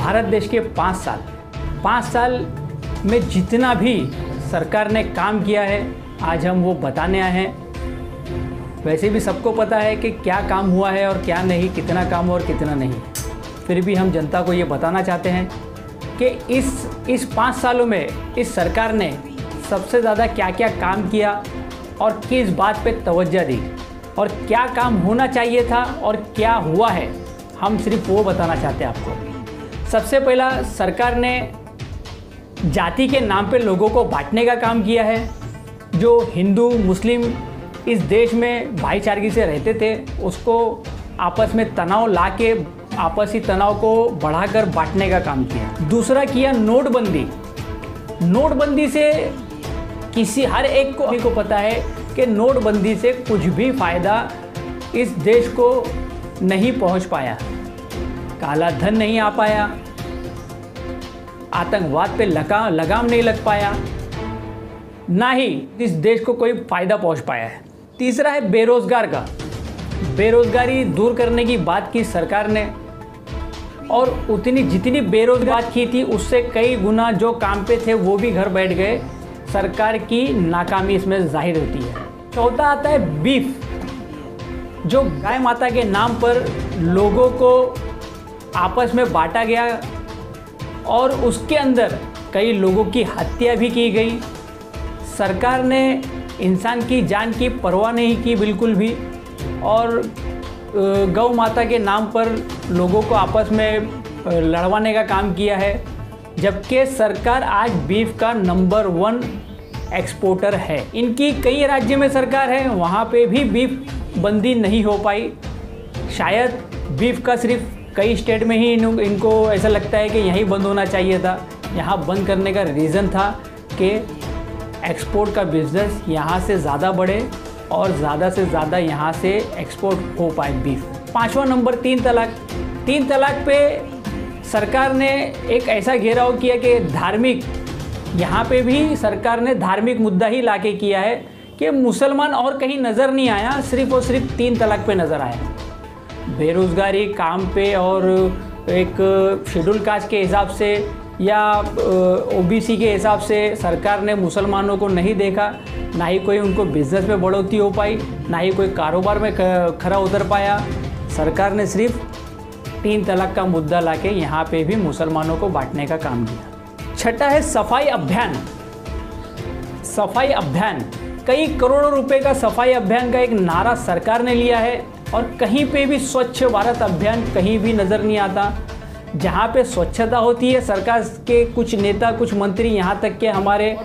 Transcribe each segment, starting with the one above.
भारत देश के 5 साल में जितना भी सरकार ने काम किया है आज हम वो बताने आए हैं। वैसे भी सबको पता है कि क्या काम हुआ है और क्या नहीं, कितना काम और कितना नहीं। फिर भी हम जनता को ये बताना चाहते हैं कि इस 5 सालों में इस सरकार ने सबसे ज़्यादा क्या क्या काम किया और किस बात पे तवज्जो दी और क्या काम होना चाहिए था और क्या हुआ है, हम सिर्फ वो बताना चाहते हैं आपको। सबसे पहला, सरकार ने जाति के नाम पे लोगों को बांटने का काम किया है। जो हिंदू मुस्लिम इस देश में भाईचारगी से रहते थे उसको आपस में तनाव ला के आपसी तनाव को बढ़ाकर बांटने का काम किया। दूसरा किया नोटबंदी। नोटबंदी से हर एक को पता है कि नोटबंदी से कुछ भी फ़ायदा इस देश को नहीं पहुंच पाया। काला धन नहीं आ पाया, आतंकवाद पे लगाम नहीं लग पाया, ना ही इस देश को कोई फ़ायदा पहुंच पाया है। तीसरा है बेरोज़गार का। बेरोज़गारी दूर करने की बात की सरकार ने और जितनी बेरोज़गार की थी उससे कई गुना जो काम पे थे वो भी घर बैठ गए। सरकार की नाकामी इसमें जाहिर होती है। चौथा आता है बीफ। जो गाय माता के नाम पर लोगों को आपस में बांटा गया और उसके अंदर कई लोगों की हत्या भी की गई। सरकार ने इंसान की जान की परवाह नहीं की बिल्कुल भी और गौ माता के नाम पर लोगों को आपस में लड़वाने का काम किया है। जबकि सरकार आज बीफ का नंबर 1 एक्सपोर्टर है। इनकी कई राज्य में सरकार है, वहाँ पे भी बीफ बंदी नहीं हो पाई। शायद बीफ का सिर्फ कई स्टेट में ही इनको ऐसा लगता है कि यहीं बंद होना चाहिए था। यहाँ बंद करने का रीज़न था कि एक्सपोर्ट का बिजनेस यहाँ से ज़्यादा बढ़े और ज़्यादा से ज़्यादा यहाँ से एक्सपोर्ट हो पाए बीफ। 5वां नंबर 3 तलाक। 3 तलाक पे सरकार ने एक ऐसा घेराव किया कि धार्मिक, यहाँ पे भी सरकार ने धार्मिक मुद्दा ही लाके किया है कि मुसलमान और कहीं नज़र नहीं आया, सिर्फ और सिर्फ 3 तलाक पे नज़र आया। बेरोज़गारी काम पे और एक शेड्यूल कास्ट के हिसाब से या ओबीसी के हिसाब से सरकार ने मुसलमानों को नहीं देखा, ना ही कोई उनको बिजनेस में बढ़ोतरी हो पाई, ना ही कोई कारोबार में खरा उतर पाया। सरकार ने सिर्फ 3 तलाक का मुद्दा लाके यहाँ पे भी मुसलमानों को बांटने का काम किया। छठा है सफाई अभियान। सफाई अभियान, कई करोड़ों रुपए का सफाई अभियान का एक नारा सरकार ने लिया है और कहीं पे भी स्वच्छ भारत अभियान कहीं भी नज़र नहीं आता। जहाँ पे स्वच्छता होती है सरकार के कुछ नेता, कुछ मंत्री, यहाँ तक के हमारे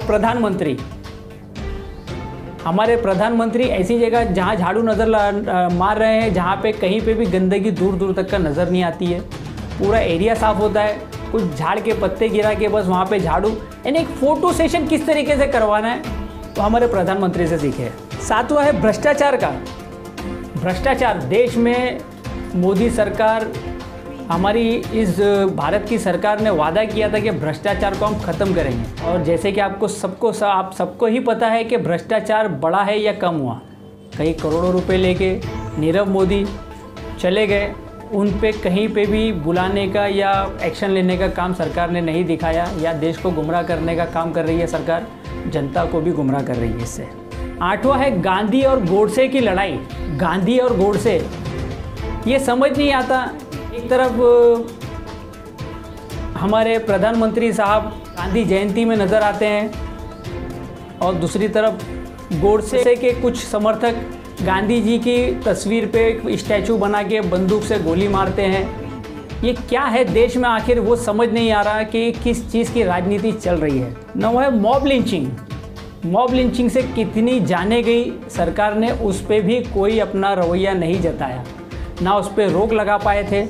प्रधानमंत्री ऐसी जगह जहाँ झाड़ू मार रहे हैं जहाँ पे कहीं पे भी गंदगी दूर दूर तक का नज़र नहीं आती है। पूरा एरिया साफ़ होता है, कुछ झाड़ के पत्ते गिरा के बस वहाँ पे झाड़ू, यानी एक फ़ोटो सेशन किस तरीके से करवाना है तो हमारे प्रधानमंत्री से सीखे। 7वां है भ्रष्टाचार का। भ्रष्टाचार, देश में मोदी सरकार, हमारी इस भारत की सरकार ने वादा किया था कि भ्रष्टाचार को हम ख़त्म करेंगे और जैसे कि आप सबको ही पता है कि भ्रष्टाचार बढ़ा है या कम हुआ। कई करोड़ों रुपए लेके नीरव मोदी चले गए, उन पे कहीं पे भी बुलाने का या एक्शन लेने का काम सरकार ने नहीं दिखाया या देश को गुमराह करने का काम कर रही है सरकार, जनता को भी गुमराह कर रही है इससे। 8वां है गांधी और गोडसे की लड़ाई। गांधी और गोडसे, ये समझ नहीं आता। एक तरफ हमारे प्रधानमंत्री साहब गांधी जयंती में नज़र आते हैं और दूसरी तरफ गोडसे के कुछ समर्थक गांधी जी की तस्वीर पे एक स्टैचू बना के बंदूक से गोली मारते हैं। ये क्या है देश में आखिर, वो समझ नहीं आ रहा कि किस चीज़ की राजनीति चल रही है। 9 है मॉब लिंचिंग। मॉब लिंचिंग से कितनी जाने गई, सरकार ने उस पर भी कोई अपना रवैया नहीं जताया, ना उस पर रोक लगा पाए थे।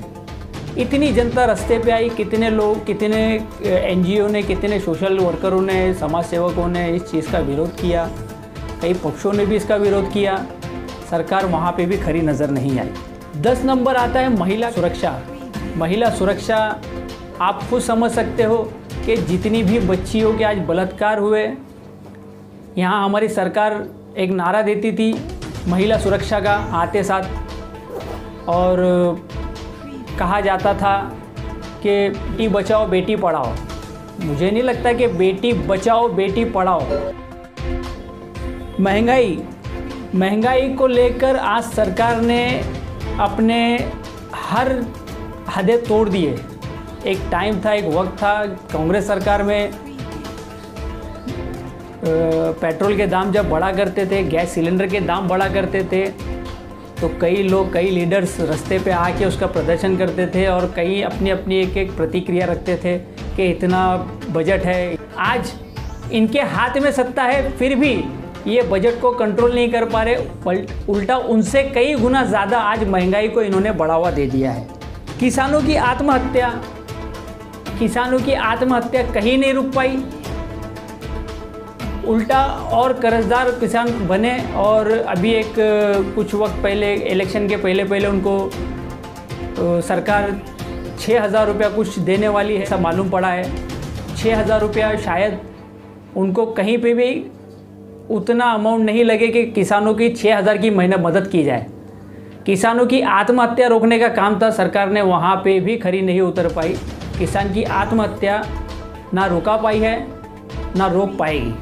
इतनी जनता रास्ते पे आई, कितने लोग, कितने एनजीओ ने, कितने सोशल वर्करों ने, समाज सेवकों ने इस चीज़ का विरोध किया, कई पक्षों ने भी इसका विरोध किया। सरकार वहाँ पे भी खरी नज़र नहीं आई। 10 नंबर आता है महिला सुरक्षा। महिला सुरक्षा, आप खुद समझ सकते हो कि जितनी भी बच्चियों के आज बलात्कार हुए, यहाँ हमारी सरकार एक नारा देती थी महिला सुरक्षा का आते साथ, और कहा जाता था कि बेटी बचाओ बेटी पढ़ाओ। मुझे नहीं लगता कि बेटी बचाओ बेटी पढ़ाओ। महंगाई को लेकर आज सरकार ने अपने हर हदें तोड़ दिए। एक टाइम था, एक वक्त था कांग्रेस सरकार में पेट्रोल के दाम जब बढ़ा करते थे, गैस सिलेंडर के दाम बढ़ा करते थे, तो कई लीडर्स रास्ते पे आके उसका प्रदर्शन करते थे और कई अपनी एक प्रतिक्रिया रखते थे कि इतना बजट है। आज इनके हाथ में सत्ता है, फिर भी ये बजट को कंट्रोल नहीं कर पा रहे। उल्टा उनसे कई गुना ज़्यादा आज महंगाई को इन्होंने बढ़ावा दे दिया है। किसानों की आत्महत्या कहीं नहीं रुक पाई, उल्टा और कर्जदार किसान बने। और अभी कुछ वक्त पहले इलेक्शन के पहले उनको सरकार 6,000 रुपया कुछ देने वाली है, ऐसा मालूम पड़ा है। 6,000 रुपया शायद उनको कहीं पे भी उतना अमाउंट नहीं लगे कि किसानों की 6,000 की महीना मदद की जाए। किसानों की आत्महत्या रोकने का काम था, सरकार ने वहाँ पे भी खरी नहीं उतर पाई। किसान की आत्महत्या ना रोका पाई है, ना रोक पाएगी।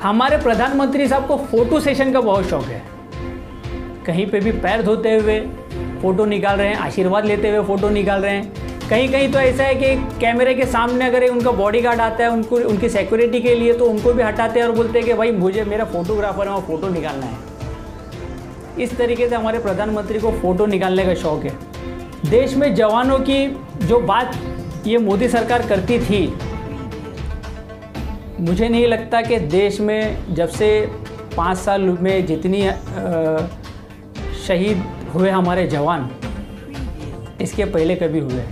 हमारे प्रधानमंत्री साहब को फोटो सेशन का बहुत शौक है। कहीं पे भी पैर धोते हुए फ़ोटो निकाल रहे हैं, आशीर्वाद लेते हुए फ़ोटो निकाल रहे हैं। कहीं तो ऐसा है कि कैमरे के सामने अगर उनका बॉडीगार्ड आता है उनकी सिक्योरिटी के लिए, तो उनको भी हटाते हैं और बोलते हैं कि भाई मेरा फोटोग्राफर है, वहाँ फ़ोटो निकालना है। इस तरीके से हमारे प्रधानमंत्री को फ़ोटो निकालने का शौक़ है। देश में जवानों की जो बात ये मोदी सरकार करती थी, मुझे नहीं लगता कि देश में जब से 5 साल में जितनी शहीद हुए हमारे जवान, इसके पहले कभी हुए।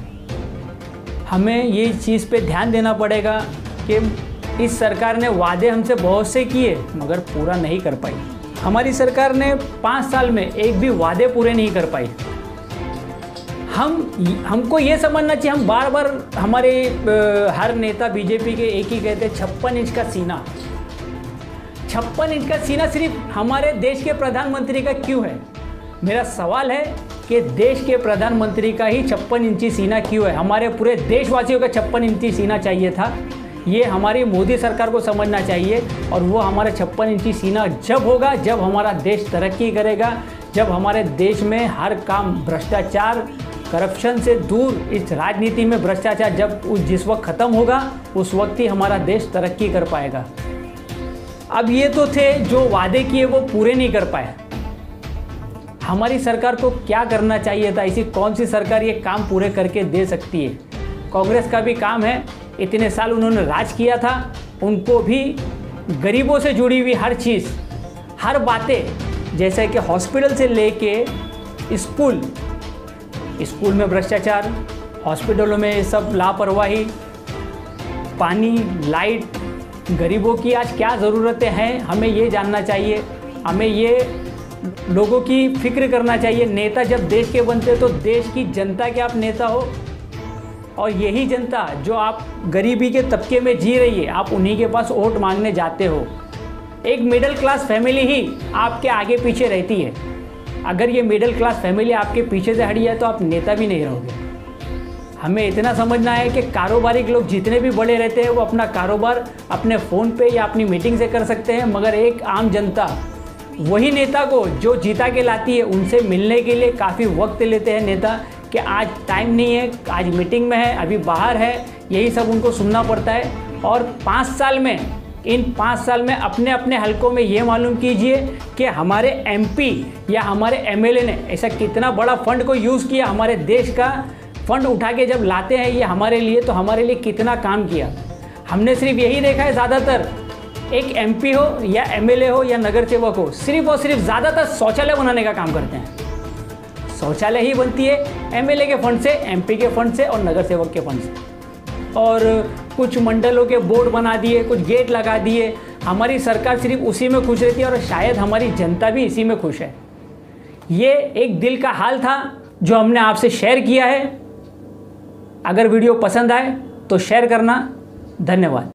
हमें ये चीज़ पे ध्यान देना पड़ेगा कि इस सरकार ने वादे हमसे बहुत से किए मगर पूरा नहीं कर पाई। हमारी सरकार ने 5 साल में एक भी वादे पूरे नहीं कर पाई। हमको ये समझना चाहिए, हम बार बार हमारे हर नेता बीजेपी के एक ही कहते हैं 56 इंच का सीना। 56 इंच का सीना सिर्फ हमारे देश के प्रधानमंत्री का क्यों है? मेरा सवाल है कि देश के प्रधानमंत्री का ही 56 इंची सीना क्यों है? हमारे पूरे देशवासियों का 56 इंची सीना चाहिए था। ये हमारी मोदी सरकार को समझना चाहिए। और वो हमारा 56 इंची सीना जब होगा जब हमारा देश तरक्की करेगा, जब हमारे देश में हर काम भ्रष्टाचार करप्शन से दूर, इस राजनीति में भ्रष्टाचार जिस वक्त ख़त्म होगा उस वक्त ही हमारा देश तरक्की कर पाएगा। अब ये तो थे जो वादे किए वो पूरे नहीं कर पाए। हमारी सरकार को क्या करना चाहिए था? ऐसी कौन सी सरकार ये काम पूरे करके दे सकती है? कांग्रेस का भी काम है, इतने साल उन्होंने राज किया था, उनको भी गरीबों से जुड़ी हुई हर चीज़, हर बातें, जैसे कि हॉस्पिटल से लेके स्कूल में भ्रष्टाचार, हॉस्पिटलों में सब लापरवाही, पानी, लाइट, गरीबों की आज क्या ज़रूरतें हैं हमें ये जानना चाहिए। हमें ये लोगों की फिक्र करना चाहिए। नेता जब देश के बनते तो देश की जनता के आप नेता हो, और यही जनता जो आप गरीबी के तबके में जी रही है, आप उन्हीं के पास वोट मांगने जाते हो। एक मिडिल क्लास फैमिली ही आपके आगे पीछे रहती है। अगर ये मिडिल क्लास फैमिली आपके पीछे से हटी है तो आप नेता भी नहीं रहोगे। हमें इतना समझना है कि कारोबारी लोग जितने भी बड़े रहते हैं वो अपना कारोबार अपने फ़ोन पे या अपनी मीटिंग से कर सकते हैं, मगर एक आम जनता वही नेता को जो जीता के लाती है उनसे मिलने के लिए काफ़ी वक्त लेते हैं नेता, कि आज टाइम नहीं है, आज मीटिंग में है, अभी बाहर है, यही सब उनको सुनना पड़ता है। और 5 साल में, इन 5 साल में अपने अपने हलकों में ये मालूम कीजिए कि हमारे एमपी या हमारे एमएलए ने ऐसा कितना बड़ा फंड को यूज़ किया। हमारे देश का फंड उठा के जब लाते हैं ये हमारे लिए, तो हमारे लिए कितना काम किया। हमने सिर्फ यही देखा है, ज़्यादातर एक एमपी हो या एमएलए हो या नगर सेवक हो, सिर्फ और सिर्फ ज़्यादातर शौचालय बनाने का काम करते हैं। शौचालय ही बनती है एमएलए के फंड से, एमपी के फंड से और नगर सेवक के फंड से। और कुछ मंडलों के बोर्ड बना दिए, कुछ गेट लगा दिए। हमारी सरकार सिर्फ उसी में खुश रहती है और शायद हमारी जनता भी इसी में खुश है। ये एक दिल का हाल था जो हमने आपसे शेयर किया है। अगर वीडियो पसंद आए तो शेयर करना। धन्यवाद।